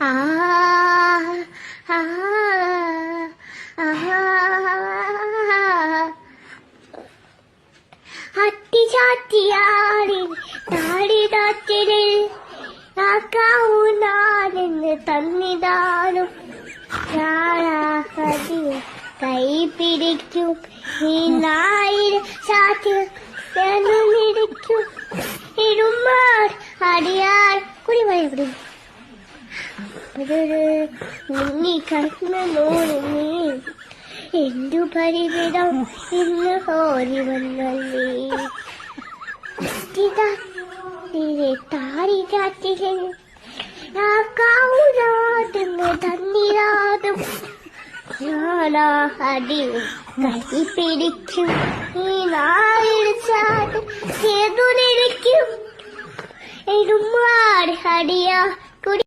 ആ ആ അട്ടിചാറ്റിയാടി താടിതാറ്റിലിൽ ആക്കാവൂന്നാരെന്ന് തന്നിതാനും ഞാനാകതിയും കൈ പിടിക്കും ഈ നായിരം ചാറ്റിൽ മിടിക്കും ഇടുമാർ അടിയാർ കുടിമഴ മുങ്ങി കണ്ണ നോരുന്നേ എന്തു പരിമിതം ഇന്ന് ഹോരി വന്നല്ലേ താടി കാറ്റിലെ കാവുരാതെന്ന് തന്നിരാതും ഞാനാ അടിയും കൈ പിടിക്കും ഈ നായിരച്ചാട്ടും ചേതുനിരിക്കും എരുമാർ അടിയാ